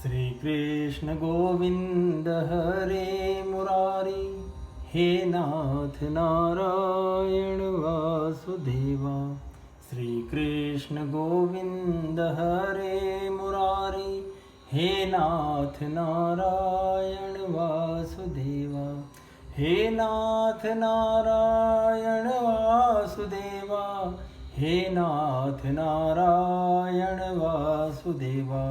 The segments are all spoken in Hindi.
श्री कृष्ण गोविंद हरे मुरारी, हे नाथ नारायण वासुदेवा। श्री कृष्ण गोविंद हरे मुरारी, हे नाथ नारायण वासुदेवा। हे नाथ नारायण वासुदेवा, हे नाथ नारायण वासुदेवा।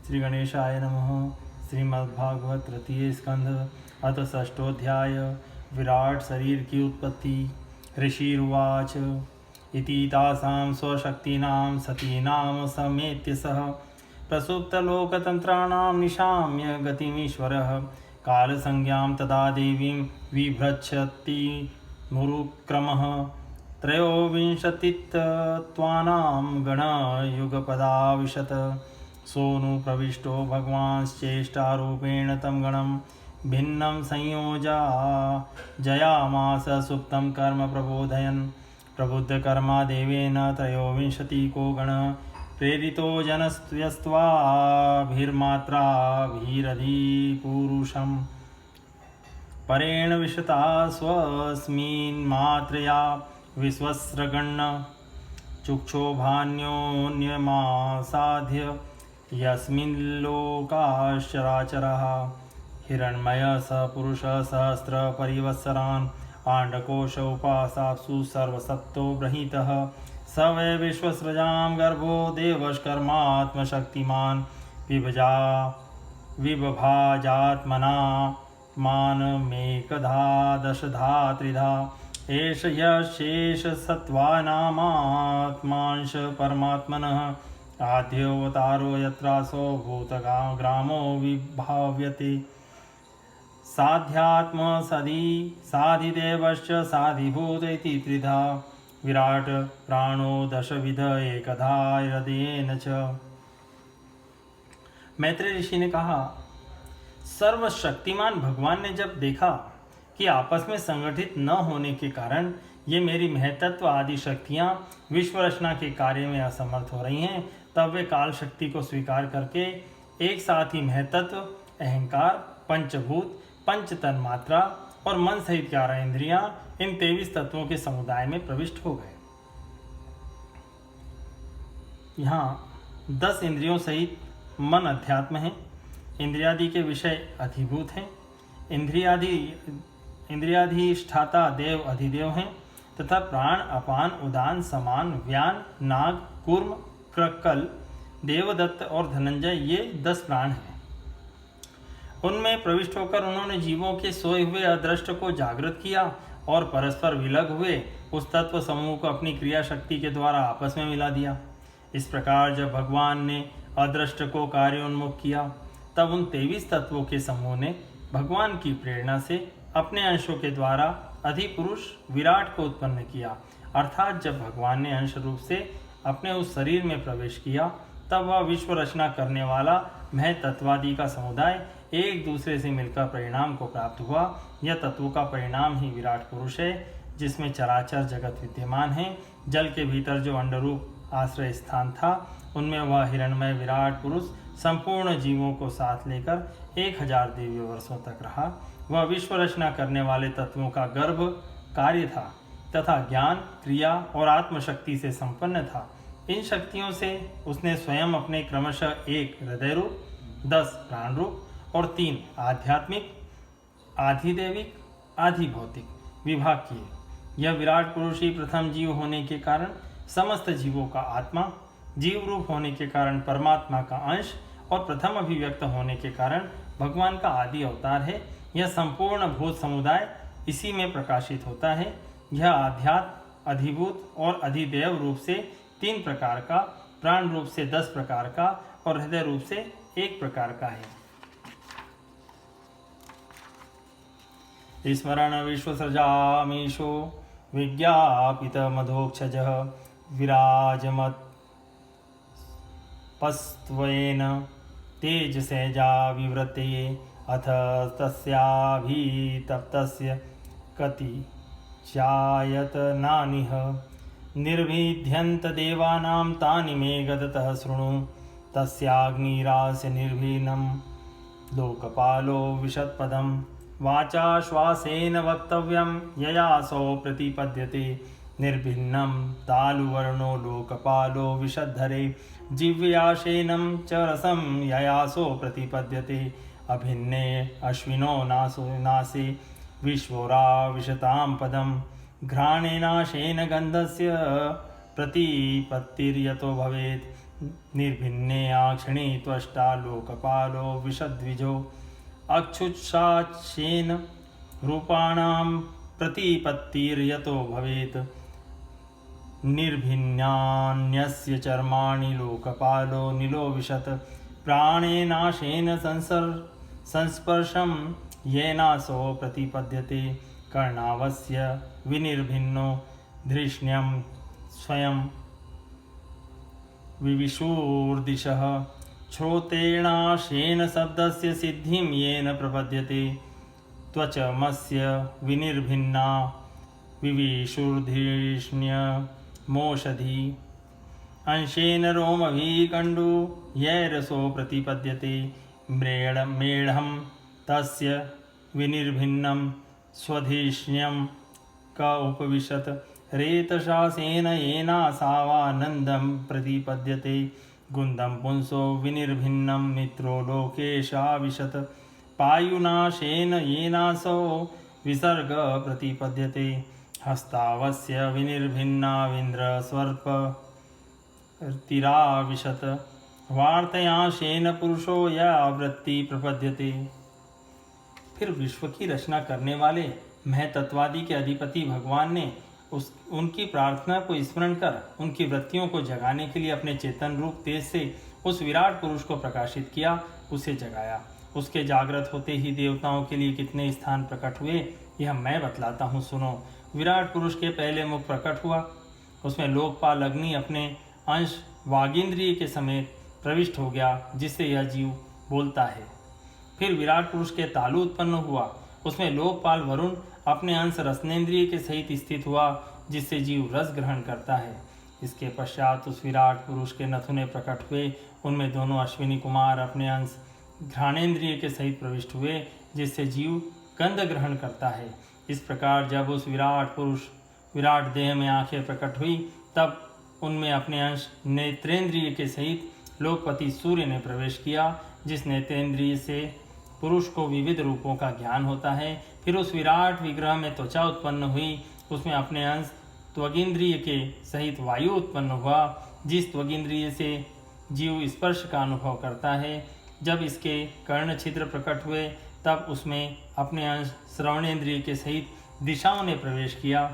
श्री गणेशाय नमः। श्रीमद्भागवत तृतीय स्कंध अथ षष्ठोऽध्याय। विराट शरीर की उत्पत्ति। ऋषिर्वाच इति तासां स्वशक्तीनां सतीनां समेत्य सह प्रसुप्तलोकतन्त्राणां निशाम्य गतिमीश्वरः कालसंज्ञां तदा देवीं बिभ्रच्छति मुरुक्रमः। त्रयोविंशतितत्त्वानां गणयुगपदाविशत सोनु प्रविष्टो भगवांश्चेष्टारूपेण तं गणं भिन्नं संयोजा जयामास सुप्तं कर्म प्रबोधयन्। प्रबुद्धकर्मा देवेन त्रयोविंशतिको गण प्रेरितो जनस्त्वस्त्वाभिर्मात्राभिरधिपुरुषं परेण विशता स्वस्मिन्मात्रया विश्वस्रगण्य चुक्षोभान्योन्यमासाध्य यस्मिल्लोकाश्चराचरः। हिरण्मय स पुरुष सहस्र परिवत्सरान् आण्डकोश उपासाप्सु सर्वसत्तो गृहीतः। स वै विश्वसृजां गर्भो देवश्कर्मात्मशक्तिमान् विभभाजात्मना मानमेकधा दशधा त्रिधा। एष यशेषसत्त्वानामात्मांश परमात्मनः आद्योऽवतारो यत्रासो भूतग्रामो विभाव्यते। साध्यात्मसदि साधिदेवश्च साधिभूत इति त्रिधा। विराट प्राणो दशविध एकधा हृदयेन च। मैत्रेय ऋषि ने कहा, सर्वशक्तिमान भगवान ने जब देखा कि आपस में संगठित न होने के कारण ये मेरी महतत्व आदि शक्तियां विश्व रचना के कार्य में असमर्थ हो रही हैं, तब वे काल शक्ति को स्वीकार करके एक साथ ही महतत्व, अहंकार, पंचभूत, पंच तन्मात्रा और मन सहित 11 इंद्रियां इन 23 तत्वों के समुदाय में प्रविष्ट हो गए। यहाँ 10 इंद्रियों सहित मन अध्यात्म है, इंद्रियादि के विषय अधिभूत हैं, इंद्रियाधिष्ठाता देव अधिदेव हैं तथा प्राण, अपान, उदान, समान, व्यान, नाग, कूर्म, क्रक्कल, देवदत्त और धनंजय ये 10 प्राण हैं। उनमें प्रविष्ट होकर उन्होंने जीवों के सोए हुए अदृष्ट को जागृत किया और परस्पर विलग हुए उस तत्व समूह को अपनी क्रिया शक्ति के द्वारा आपस में मिला दिया। इस प्रकार जब भगवान ने अदृष्ट को कार्योन्मुख किया, तब उन 23 तत्वों के समूह ने भगवान की प्रेरणा से अपने अंशों के द्वारा अधिपुरुष विराट को उत्पन्न किया। अर्थात जब भगवान ने अंश रूप से अपने उस शरीर में प्रवेश किया, तब वह विश्व रचना करने वाला महतत्वादि का समुदाय एक दूसरे से मिलकर परिणाम को प्राप्त हुआ। यह तत्वों का परिणाम ही विराट पुरुष है, जिसमें चराचर जगत विद्यमान है। जल के भीतर जो अंडरूप आश्रय स्थान था, उनमें वह हिरणमय विराट पुरुष संपूर्ण जीवों को साथ लेकर 1000 दिव्य वर्षों तक रहा। वह विश्व रचना करने वाले तत्वों का गर्भ कार्य था तथा ज्ञान, क्रिया और आत्मशक्ति से संपन्न था। इन शक्तियों से उसने स्वयं अपने क्रमशः 1 हृदय रूप, 10 प्राण रूप और 3 आध्यात्मिक, आधिदैविक, आधिभौतिक विभाग किए। यह विराट पुरुष ही प्रथम जीव होने के कारण समस्त जीवों का आत्मा, जीव रूप होने के कारण परमात्मा का अंश और प्रथम अभिव्यक्त होने के कारण भगवान का आदि अवतार है। यह संपूर्ण भूत समुदाय इसी में प्रकाशित होता है। यह आध्यात्म, अधिभूत और अधिदेव रूप से 3 प्रकार का, प्राण रूप से 10 प्रकार का और हृदय रूप से 1 प्रकार का है। स्मरण विश्वसृजामीशो विज्ञापित मधोक्षजः विराजमत पस्त्वेन तेजसेजा विवृते अथ तस्याभितप्तस्य कति चायतनानिह निर्भिद्यन्त देवानां तानि मे गदतः शृणु तस्याग्निरास्य निर्भीनं लोकपालो विशत्पदं वाचा श्वासेन वक्तव्यं ययासो प्रतिपद्यते निर्भिन्नं तालुवर्णो लोकपालो विशद्धरे जिव्याशेनं च रसं ययासो प्रतिपद्यते अभिन्ने अश्विनो नासे विश्वोरा विशतां पदं घ्राणेनाशेन गन्धस्य प्रतिपत्तिर्यतो भवेत् निर्भिन्ने आक्षिणे त्वष्टा लोकपालो विशद्विजो अक्षुत्साक्षेन रूपाणां प्रतिपत्तिर्यतो भवेत् निर्भिन्नान्यस्य चर्माणि लोकपालो नीलो विशत् प्राणेनाशेन संस्पर्शं येनासो प्रतिपद्यते कर्णावस्य विनिर्भिन्नो धृष्ण्यं स्वयं विविशूर्दिशः श्रोतेणाशेन शब्दस्य सिद्धिं येन प्रपद्यते त्वचमस्य विनिर्भिन्ना विविशुर्धिष्ण्यमोषधि अंशेन रोमभिकण्डु यैरसो प्रतिपद्यते मेढं तस्य विनिर्भिन्नं स्वधिष्ण्यं क उपविशत् रेतशासेन येनासावानन्दं प्रतिपद्यते गुन्दं पुंसो विनिर्भिन्नं मित्रो लोकेशाविशत् पायुनाशेन येनासो विसर्ग प्रतिपद्यते हस्तावस्य विनिर्भिन्नाविन्द्रस्वर्पतिराविशत् वार्तयाशेन पुरुषो या वृत्ति प्रपद्यते। फिर विश्व की रचना करने वाले महतत्वादि के अधिपति भगवान ने उनकी प्रार्थना को स्मरण कर उनकी वृत्तियों को जगाने के लिए अपने चेतन रूप तेज से उस विराट पुरुष को प्रकाशित किया, उसे जगाया। उसके जागृत होते ही देवताओं के लिए कितने स्थान प्रकट हुए यह मैं बतलाता हूँ, सुनो। विराट पुरुष के पहले मुख प्रकट हुआ, उसमें लोकपाल अग्नि अपने अंश वागींद्रिय के समेत प्रविष्ट हो गया, जिससे यह जीव बोलता है। फिर विराट पुरुष के तालु उत्पन्न हुआ, उसमें लोकपाल वरुण अपने अंश रसनेन्द्रिय के सहित स्थित हुआ, जिससे जीव रस ग्रहण करता है। इसके पश्चात उस विराट पुरुष के नथुने प्रकट हुए, उनमें दोनों अश्विनी कुमार अपने अंश घ्राणेन्द्रिय के सहित प्रविष्ट हुए, जिससे जीव गंध ग्रहण करता है। इस प्रकार जब उस विराट देह में आंखें प्रकट हुई, तब उनमें अपने अंश नेत्रेंद्रिय के सहित लोकपति सूर्य ने प्रवेश किया, जिस नेत्रेंद्रिय से पुरुष को विविध रूपों का ज्ञान होता है। फिर उस विराट विग्रह में त्वचा उत्पन्न हुई, उसमें अपने अंश त्वगिंद्रिय के सहित वायु उत्पन्न हुआ, जिस त्वगिंद्रिय से जीव स्पर्श का अनुभव करता है। जब इसके कर्ण छिद्र प्रकट हुए, तब उसमें अपने अंश श्रवणेन्द्रिय के सहित दिशाओं ने प्रवेश किया,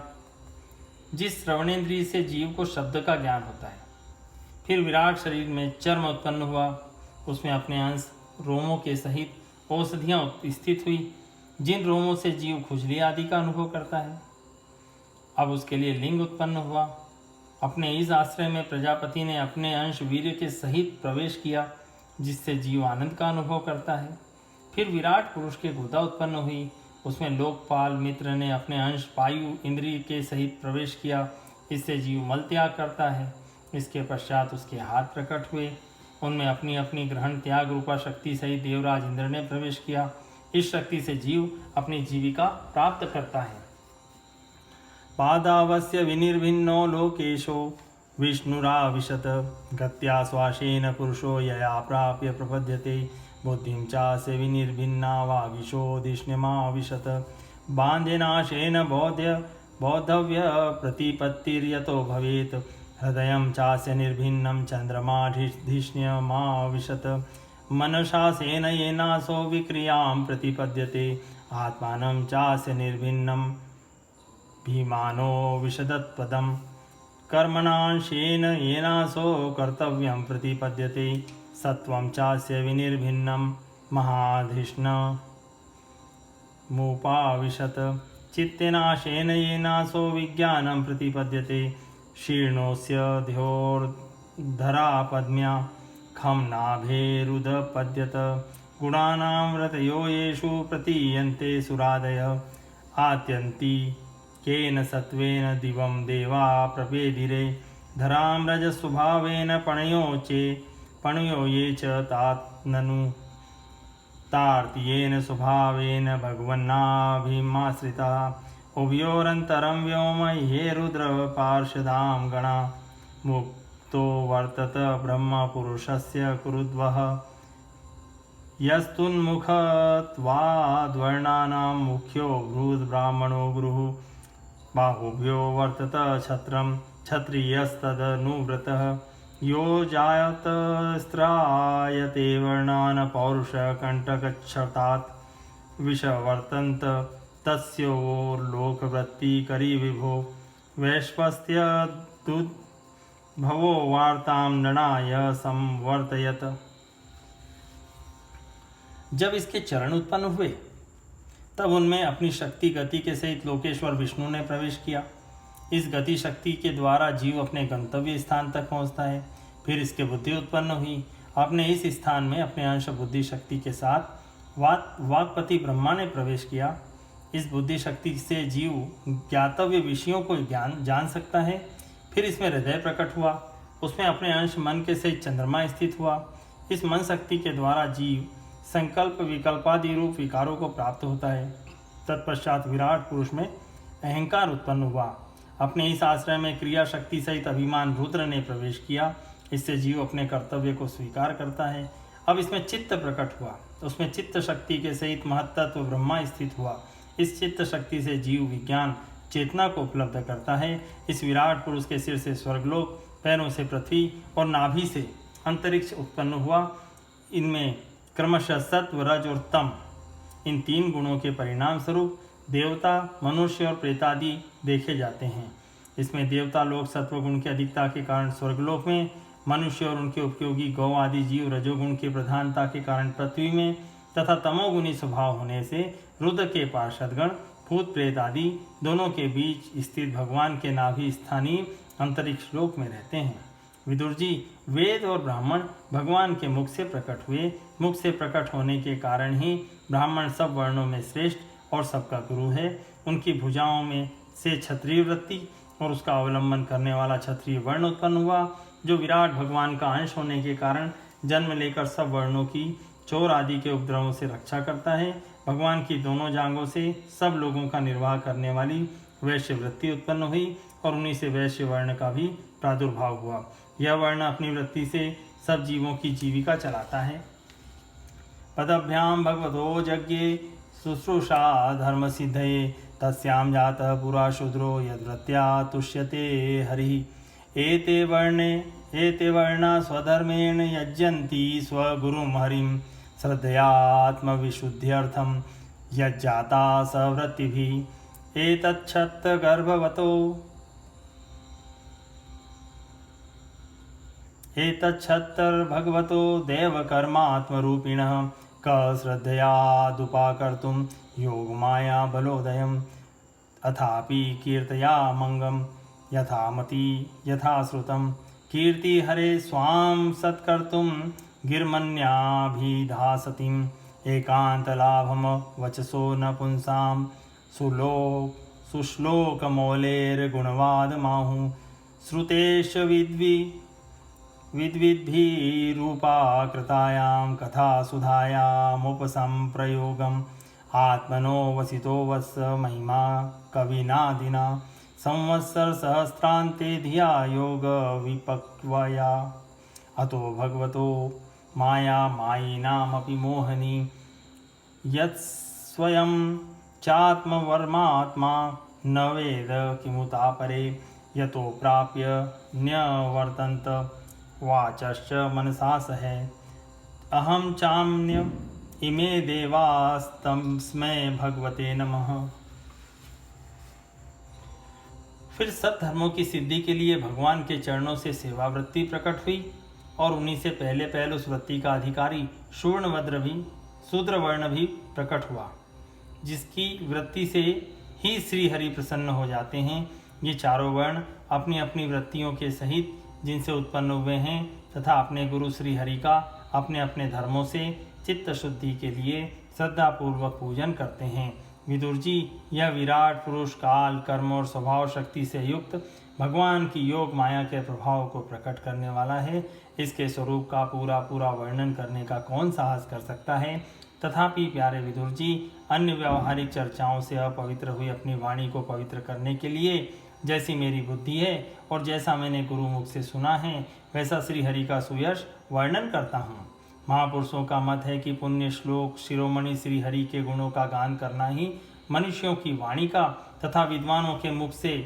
जिस श्रवणेन्द्रिय से जीव को शब्द का ज्ञान होता है। फिर विराट शरीर में चर्म उत्पन्न हुआ, उसमें अपने अंश रोमों के सहित औषधियाँ स्थित हुई, जिन रोमों से जीव खुजली आदि का अनुभव करता है। अब उसके लिए लिंग उत्पन्न हुआ, अपने इस आश्रय में प्रजापति ने अपने अंश वीर्य के सहित प्रवेश किया, जिससे जीव आनंद का अनुभव करता है। फिर विराट पुरुष के गुदा उत्पन्न हुई, उसमें लोकपाल मित्र ने अपने अंश पायु इंद्रिय के सहित प्रवेश किया, इससे जीव मल त्याग करता है। इसके पश्चात उसके हाथ प्रकट हुए, उनमें अपनी अपनी ग्रहण त्याग रूपा शक्ति सहित देवराज इंद्र ने प्रवेश किया। इस शक्ति से जीव अपनी जीविका प्राप्त करता है। पादावस्य विनिर्भिन्नो लोकेशो विष्णुराविशत गत्या श्वासेन पुरुषो यया प्राप्य प्रपद्यते बुद्धिं चास्य विनिर्भिन्ना वागीशो धिष्ण्यमाविशत बान्धेनाशेन बौद्धव्य प्रतिपत्तिर्यतो भवेत् हृदयं चास्य निर्भिन्नं चन्द्रमा धिष्ण्यमाविशत मनसासेन येनासो विक्रियां प्रतिपद्यते आत्मानं चास्य निर्भिन्नं भीमानो विशदत्पदं कर्मणांशेन येनासो कर्तव्यं प्रतिपद्यते सत्वं चास्य विनिर्भिन्नं महाधिष्णमुपाविशत चित्तेनाशेन येनासो विज्ञानं प्रतिपद्यते शीर्णोऽस्य ध्योर्धरा पद्म्या खं नाभेरुदपद्यत गुणानां व्रतयो येषु प्रतीयन्ते सुरादयः आत्यन्ति केन सत्वेन दिवं देवा प्रपेदिरे धरां रजस्वभावेन पणयोचे पणयो ये च तात ननु तार्तियेन स्वभावेन भगवन्नाभिमाश्रिता उभयोरन्तरं व्योम ये रुद्र पार्षदां गणा मुक्तो वर्तत ब्रह्म पुरुषस्य कुरुद्वः यस्तुन्मुखत्वाद्वर्णानां मुख्यो भूद्ब्राह्मणो गुरुः बाहुभ्यो वर्तत छत्रं क्षत्रियस्तदनुव्रतः यो जायतस्त्रायते वर्णान् पौरुषकण्टकच्छतात् विषवर्तन्त तस्योर्लोकवृत्तिकरी विभो वैश्वस्त्यदुद्भवो वार्तां नृणाय संवर्तयत। जब इसके चरण उत्पन्न हुए तब उनमें अपनी शक्ति गति के सहित लोकेश्वर विष्णु ने प्रवेश किया। इस गति शक्ति के द्वारा जीव अपने गंतव्य स्थान तक पहुंचता है। फिर इसके बुद्धि उत्पन्न हुई। अपने इस स्थान में अपने अंश बुद्धि शक्ति के साथ वाक्पति ब्रह्मा ने प्रवेश किया। इस बुद्धि शक्ति से जीव ज्ञातव्य विषयों को जान सकता है। फिर इसमें हृदय प्रकट हुआ। उसमें अपने अंश मन के सहित चंद्रमा स्थित हुआ। इस मन शक्ति के द्वारा जीव संकल्प विकल्पादि रूप विकारों को प्राप्त होता है। तत्पश्चात विराट पुरुष में अहंकार उत्पन्न हुआ। अपने इस आश्रय में क्रिया शक्ति सहित अभिमान रुद्र ने प्रवेश किया। इससे जीव अपने कर्तव्य को स्वीकार करता है। अब इसमें चित्त प्रकट हुआ। उसमें चित्त शक्ति के सहित महत्तत्व ब्रह्मा स्थित हुआ। इस चित्त शक्ति से जीव विज्ञान चेतना को उपलब्ध करता है। इस विराट पुरुष के सिर से स्वर्गलोक, पैरों से पृथ्वी और नाभि से अंतरिक्ष उत्पन्न हुआ। इनमें क्रमशः सत्व, रज और तम इन तीन गुणों के परिणाम स्वरूप देवता, मनुष्य और प्रेतादि देखे जाते हैं। इसमें देवता लोग सत्व गुण की अधिकता के कारण स्वर्गलोक में, मनुष्य और उनके उपयोगी गौ आदि जीव रजोगुण की प्रधानता के कारण पृथ्वी में तथा तमोगुणी स्वभाव होने से रुद्र के पार्षदगण भूत प्रेत आदि दोनों के बीच स्थित भगवान के नाभि स्थानीय अंतरिक्ष लोक में रहते हैं। विदुर जी, वेद और ब्राह्मण भगवान के मुख से प्रकट हुए। मुख से प्रकट होने के कारण ही ब्राह्मण सब वर्णों में श्रेष्ठ और सबका गुरु है। उनकी भुजाओं में से क्षत्रिय वृत्ति और उसका अवलंबन करने वाला क्षत्रिय वर्ण उत्पन्न हुआ, जो विराट भगवान का अंश होने के कारण जन्म लेकर सब वर्णों की चोर आदि के उपद्रवों से रक्षा करता है। भगवान की दोनों जांघों से सब लोगों का निर्वाह करने वाली वैश्य वृत्ति उत्पन्न हुई और उन्हीं से वैश्य वर्ण का भी प्रादुर्भाव हुआ। यह वर्ण अपनी वृत्ति से सब जीवों की जीविका चलाता है। पदभ्याम भगवतो यज्ञे शुश्रूषा धर्म सिद्धये तस्यां जातः पुरा शूद्रो यद्वृत्त्या तुष्यते हरि। एते वर्णा स्वधर्मेण यज्जन्ति स्वगुरुं हरिं श्रद्धयात्मविशुद्ध्यर्थं यज्जाता सवृत्तिभिः। एतच्छत्तर्भगवतो देवकर्मात्मरूपिणः क श्रद्धयादुपाकर्तुं योगमाया बलोदयम् अथापि कीर्तयामङ्गं यथामति यथाश्रुतं कीर्ति हरे स्वां सत्कर्तुं गिर्मन्याभिधासतिम् एकान्तलाभम वचसो न पुंसां सुश्लोकमौलेर्गुणवादमाहु श्रुतेश विद्विद्भिरूपाकृतायां कथासुधायामुपसंप्रयोगम् आत्मनो वसितो वत्स महिमा कविनादिना संवत्सर सहस्रान्ते धिया योग विपक्वया अतो भगवतो माया मायिनामपि मोहनी यत्स्वयं चात्मवर्मात्मा न वेद किमुता परे यतो प्राप्य न्यवर्तन्त वाचश्च मनसा सह अहं चाम्य इमे देवास्तस्मै भगवते नमः। फिर सब धर्मों की सिद्धि के लिए भगवान के चरणों से सेवा वृत्ति प्रकट हुई और उन्हीं से पहले उस वृत्ति का अधिकारी शूद्र वर्ण भी प्रकट हुआ, जिसकी वृत्ति से ही श्री हरि प्रसन्न हो जाते हैं। ये चारों वर्ण अपनी अपनी वृत्तियों के सहित जिनसे उत्पन्न हुए हैं तथा अपने गुरु श्री हरि का अपने अपने धर्मों से चित्त शुद्धि के लिए श्रद्धापूर्वक पूजन करते हैं। विदुर जी, यह विराट पुरुष काल, कर्म और स्वभाव शक्ति से युक्त भगवान की योग माया के प्रभाव को प्रकट करने वाला है। इसके स्वरूप का पूरा पूरा वर्णन करने का कौन साहस कर सकता है। तथापि प्यारे विदुर जी, अन्य व्यावहारिक चर्चाओं से अपवित्र हुई अपनी वाणी को पवित्र करने के लिए जैसी मेरी बुद्धि है और जैसा मैंने गुरुमुख से सुना है, वैसा श्रीहरि का सुयश वर्णन करता हूँ। महापुरुषों का मत है कि पुण्य श्लोक शिरोमणि श्रीहरि के गुणों का गान करना ही मनुष्यों की वाणी का तथा विद्वानों के मुख से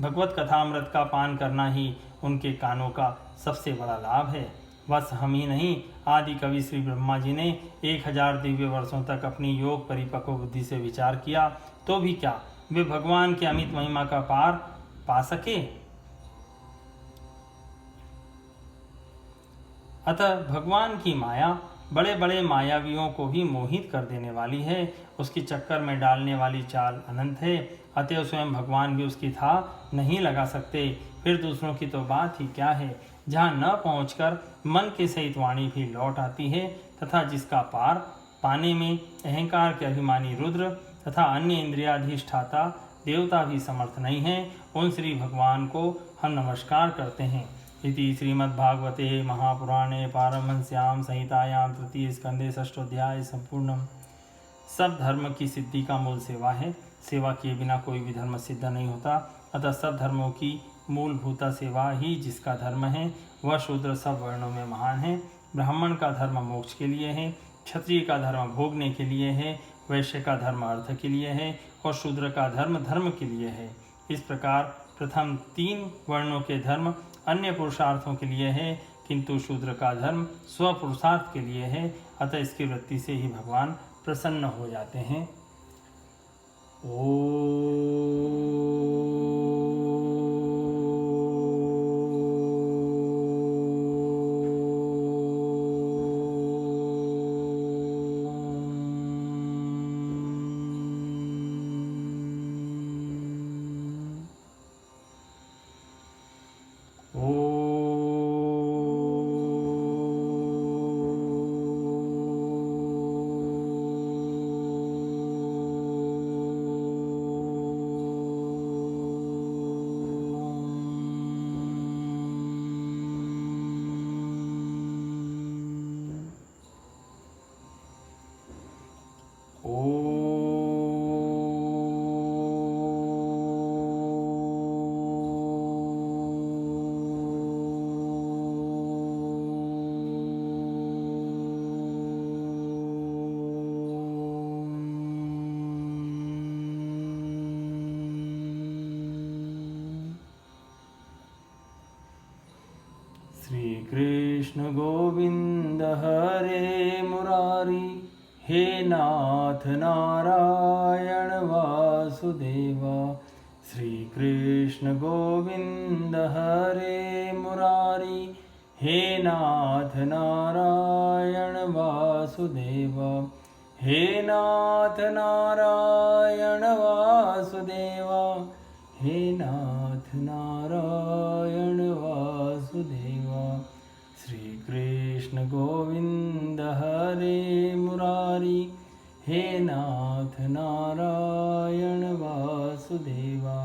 भगवत कथामृत का पान करना ही उनके कानों का सबसे बड़ा लाभ है। बस हम ही नहीं, आदि कवि श्री ब्रह्मा जी ने 1000 दिव्य वर्षों तक अपनी योग परिपक्व बुद्धि से विचार किया, तो भी क्या वे भगवान की अमित महिमा का पार पा सके। अतः भगवान की माया बड़े बड़े मायावियों को भी मोहित कर देने वाली है, उसकी चक्कर में डालने वाली चाल अनंत है। अतएव स्वयं भगवान भी उसकी था नहीं लगा सकते, फिर दूसरों की तो बात ही क्या है। जहाँ न पहुँचकर मन के सहित वाणी भी लौट आती है तथा जिसका पार पाने में अहंकार के अभिमानी रुद्र तथा अन्य इंद्रियाधिष्ठाता देवता भी समर्थ नहीं है, उन श्री भगवान को हम नमस्कार करते हैं। इति श्रीमद्भागवते महापुराणे पारमहंस्याम संहितायां तृतीय स्कंदे षष्ठोध्याय संपूर्णम। सब धर्म की सिद्धि का मूल सेवा है। सेवा किए बिना कोई भी धर्म सिद्ध नहीं होता। अतः सब धर्मों की मूलभूता सेवा ही जिसका धर्म है, वह शूद्र सब वर्णों में महान है। ब्राह्मण का धर्म मोक्ष के लिए है, क्षत्रिय का धर्म भोगने के लिए है, वैश्य का धर्म अर्थ के लिए है और शूद्र का धर्म धर्म के लिए है। इस प्रकार प्रथम 3 वर्णों के धर्म अन्य पुरुषार्थों के लिए है, किंतु शूद्र का धर्म स्वपुरुषार्थ के लिए है। अतः इसकी वृत्ति से ही भगवान प्रसन्न हो जाते हैं। श्री कृष्ण गोविंद हरे मुरारी, हे नाथ नारायण वासुदेवा। श्री कृष्ण गोविंद हरे मुरारी, हे नाथ नारायण वासुदेवा। हे नाथ नारायण वासुदेवा, हे नाथ नारायण वासुदेवा। श्री कृष्ण गोविंद हरे मुरारी, हे नाथ नारायण वासुदेवा।